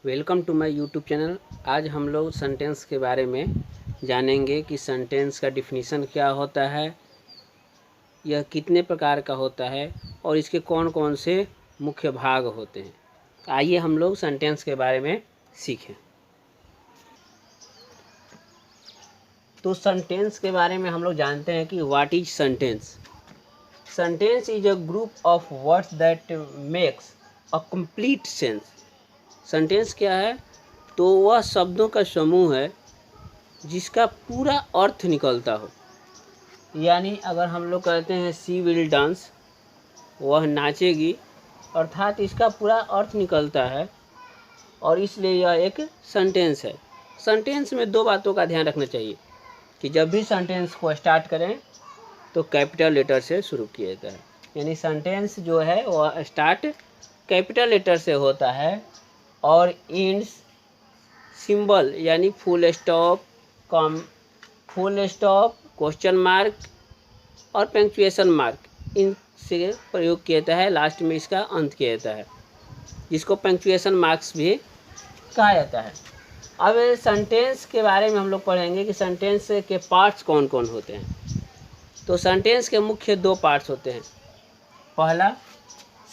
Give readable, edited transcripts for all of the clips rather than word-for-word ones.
Welcome to my YouTube channel. आज हम लोग सेंटेंस के बारे में जानेंगे कि सेंटेंस का डिफिनीशन क्या होता है, यह कितने प्रकार का होता है और इसके कौन कौन से मुख्य भाग होते हैं। आइए हम लोग सेंटेंस के बारे में सीखें। तो सेंटेंस के बारे में हम लोग जानते हैं कि what is sentence. Sentence is a group of words that makes a complete sense. Sentence क्या है? तो वह शब्दों का समूह है जिसका पूरा अर्थ निकलता हो। यानी अगर हम लोग कहते हैं शी विल डांस, वह नाचेगी, अर्थात इसका पूरा अर्थ निकलता है और इसलिए यह एक सेंटेंस है। सेंटेंस में दो बातों का ध्यान रखना चाहिए कि जब भी सेंटेंस को स्टार्ट करें तो कैपिटल लेटर से शुरू किया जाता है। यानी सेंटेंस जो है वह स्टार्ट कैपिटल लेटर से होता है और एंड्स सिंबल यानी फुल स्टॉप, क्वेश्चन मार्क और पंक्चुएशन मार्क इनसे प्रयोग किया जाता है। लास्ट में इसका अंत किया जाता है, जिसको पंक्चुएशन मार्क्स भी कहा जाता है। अब सेंटेंस के बारे में हम लोग पढ़ेंगे कि सेंटेंस के पार्ट्स कौन कौन होते हैं। तो सेंटेंस के मुख्य दो पार्ट्स होते हैं, पहला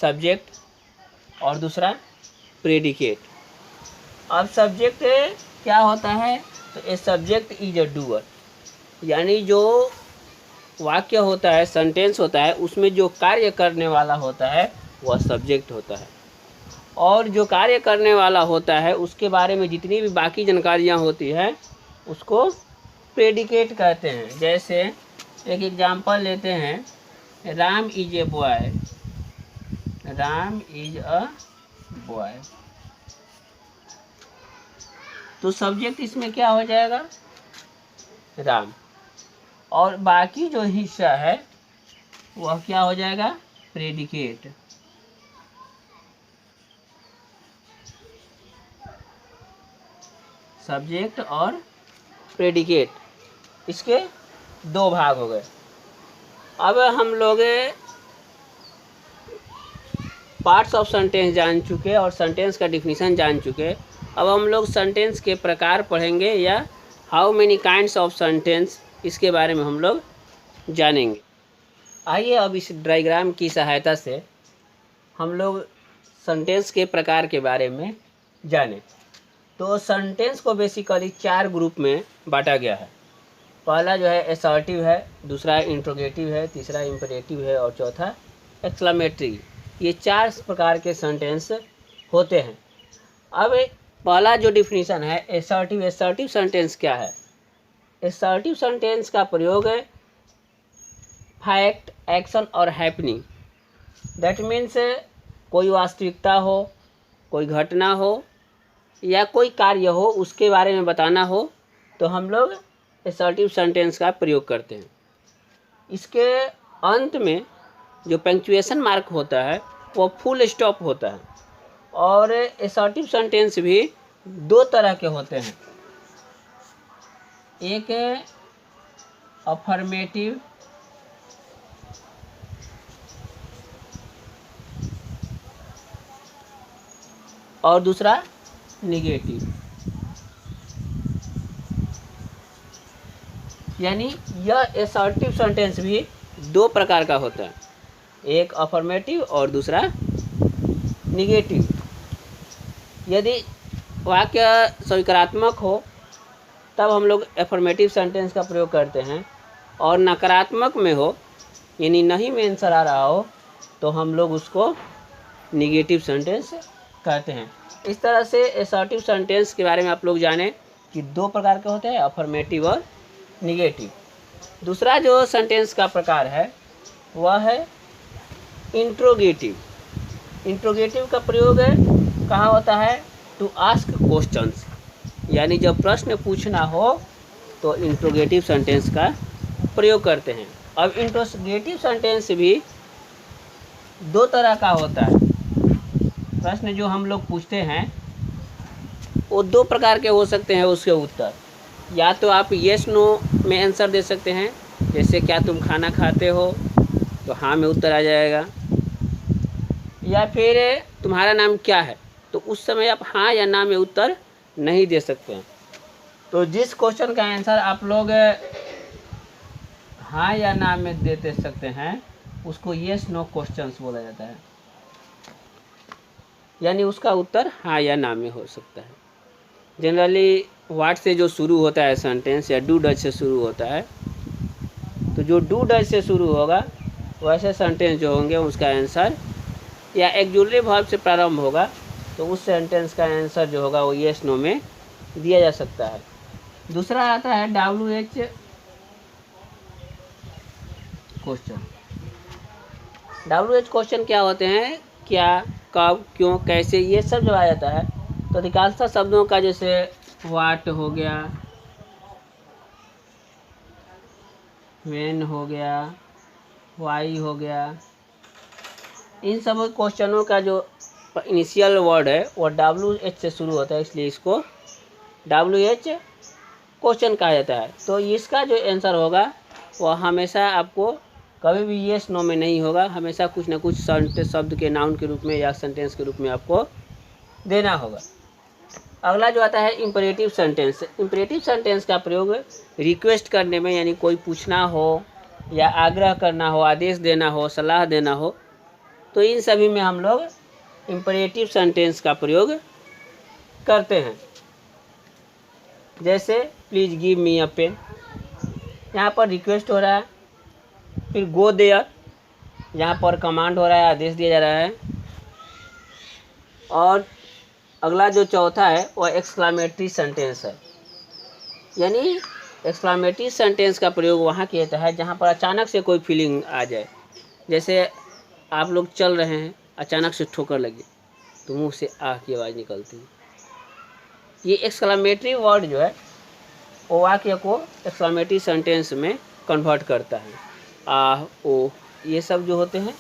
सब्जेक्ट और दूसरा प्रेडिकेट। अब सब्जेक्ट क्या होता है? तो a subject is a doer, यानी जो वाक्य होता है, सेंटेंस होता है, उसमें जो कार्य करने वाला होता है वह सब्जेक्ट होता है। और जो कार्य करने वाला होता है उसके बारे में जितनी भी बाकी जानकारियाँ होती है उसको प्रेडिकेट कहते हैं। जैसे एक एग्जांपल लेते हैं, Ram is a boy, Ram is a boy. तो सब्जेक्ट इसमें क्या हो जाएगा? राम। और बाकी जो हिस्सा है वह क्या हो जाएगा? प्रेडिकेट। सब्जेक्ट और प्रेडिकेट, इसके दो भाग हो गए। अब हम लोग पार्ट्स ऑफ सेंटेंस जान चुके और सेंटेंस का डिफिनीशन जान चुके। अब हम लोग सेंटेंस के प्रकार पढ़ेंगे या how many kinds of sentence, इसके बारे में हम लोग जानेंगे। आइए अब इस डायग्राम की सहायता से हम लोग सेंटेंस के प्रकार के बारे में जानें। तो सेंटेंस को बेसिकली चार ग्रुप में बांटा गया है। पहला जो है असर्टिव है, दूसरा इंट्रोगेटिव है, तीसरा इंपरेटिव है और चौथा एक्सक्लेमेटरी। ये चार प्रकार के सेंटेंस होते हैं। अब पहला जो डिफिनीशन है असर्टिव। असर्टिव सेंटेंस क्या है? असर्टिव सेंटेंस का प्रयोग है फैक्ट, एक्शन और हैपनिंग। दैट मीन्स कोई वास्तविकता हो, कोई घटना हो या कोई कार्य हो, उसके बारे में बताना हो तो हम लोग असर्टिव सेंटेंस का प्रयोग करते हैं। इसके अंत में जो पंक्चुएशन मार्क होता है वो फुल स्टॉप होता है। और असर्टिव सेंटेंस भी दो तरह के होते हैं, एक अफर्मेटिव और दूसरा निगेटिव। यानी यह असर्टिव सेंटेंस भी दो प्रकार का होता है, एक अफर्मेटिव और दूसरा निगेटिव। यदि वाक्य सकारात्मक हो तब हम लोग अफर्मेटिव सेंटेंस का प्रयोग करते हैं, और नकारात्मक में हो यानी नहीं में आंसर आ रहा हो तो हम लोग उसको निगेटिव सेंटेंस कहते हैं। इस तरह से असर्टिव सेंटेंस के बारे में आप लोग जानें कि दो प्रकार के होते हैं, अफर्मेटिव और निगेटिव। दूसरा जो सेंटेंस का प्रकार है वह है इंट्रोगेटिव। इंट्रोगेटिव का प्रयोग कहाँ होता है? टू आस्क क्वेश्चंस, यानी जब प्रश्न पूछना हो तो इंट्रोगेटिव सेंटेंस का प्रयोग करते हैं। अब इंट्रोगेटिव सेंटेंस भी दो तरह का होता है। प्रश्न जो हम लोग पूछते हैं वो दो प्रकार के हो सकते हैं। उसके उत्तर या तो आप येस नो में आंसर दे सकते हैं, जैसे क्या तुम खाना खाते हो, तो हाँ में उत्तर आ जाएगा। या फिर तुम्हारा नाम क्या है, तो उस समय आप हाँ या ना में उत्तर नहीं दे सकते हैं। तो जिस क्वेश्चन का आंसर आप लोग हाँ या ना में दे सकते हैं उसको येस नो क्वेश्चंस बोला जाता है, यानी उसका उत्तर हाँ या ना में हो सकता है। जनरली व्हाट से जो शुरू होता है सेंटेंस या डू डज से शुरू होता है, तो जो डू डज से शुरू होगा वैसे सेंटेंस जो होंगे उसका आंसर या एक्जुलरी वर्ब से प्रारंभ होगा तो उस सेंटेंस का आंसर जो होगा वो येस नो में दिया जा सकता है। दूसरा आता है WH क्वेश्चन। WH क्वेश्चन क्या होते हैं, क्या, कब, क्यों, कैसे, ये सब जब आ जाता है तो अधिकांशतः शब्दों का जैसे व्हाट हो गया, व्हेन हो गया, वाई हो गया, इन सब क्वेश्चनों का जो इनिशियल वर्ड है वो WH से शुरू होता है, इसलिए इसको WH क्वेश्चन कहा जाता है। तो इसका जो आंसर होगा वो हमेशा आपको कभी भी येस नो में नहीं होगा, हमेशा कुछ ना कुछ शब्द के नाउन के रूप में या सेंटेंस के रूप में आपको देना होगा। अगला जो आता है इम्परेटिव सेंटेंस। इम्परेटिव सेंटेंस का प्रयोग रिक्वेस्ट करने में, यानी कोई पूछना हो या आग्रह करना हो, आदेश देना हो, सलाह देना हो, तो इन सभी में हम लोग इम्परेटिव सेंटेंस का प्रयोग करते हैं। जैसे please give me a pen, यहाँ पर रिक्वेस्ट हो रहा है। फिर गो देयर, यहाँ पर कमांड हो रहा है, आदेश दिया जा रहा है। और अगला जो चौथा है वो एक्सक्लामेटरी सेंटेंस है, यानी एक्सक्लामेटरी सेंटेंस का प्रयोग वहाँ किया जाता है जहाँ पर अचानक से कोई फीलिंग आ जाए। जैसे आप लोग चल रहे हैं, अचानक से ठोकर लगी तो मुंह से आह की आवाज़ निकलती है। ये एक्सक्लामेटरी वर्ड जो है वो वाक्य को एक्सक्लामेटरी सेंटेंस में कन्वर्ट करता है। आह, ओ, ये सब जो होते हैं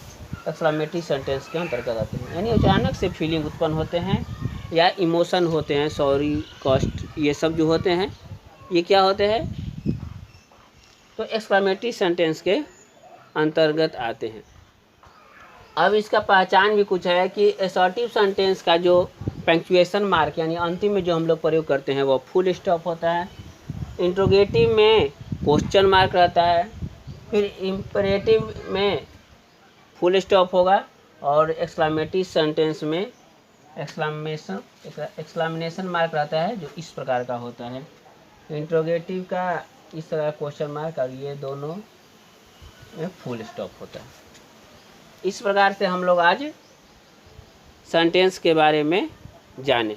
एक्सक्लामेटरी सेंटेंस के अंतर्गत आते हैं, यानी अचानक से फीलिंग उत्पन्न होते हैं या इमोशन होते हैं, सॉरी, कॉस्ट, ये सब जो होते हैं ये क्या होते हैं, तो एक्सक्लामेटरी सेंटेंस के अंतर्गत आते हैं। अब इसका पहचान भी कुछ है कि असर्टिव सेंटेंस का जो पंक्चुएशन मार्क यानी अंतिम में जो हम लोग प्रयोग करते हैं वो फुल स्टॉप होता है। इंट्रोगेटिव में क्वेश्चन मार्क रहता है, फिर इम्परेटिव में फुल स्टॉप होगा, और एक्सक्लामेटरी सेंटेंस में एक्सक्लामेशन मार्क रहता है जो इस प्रकार का होता है। इंट्रोगेटिव का इस तरह क्वेश्चन मार्क, और ये दोनों में फुल स्टॉप होता है। इस प्रकार से हम लोग आज सेंटेंस के बारे में जाने।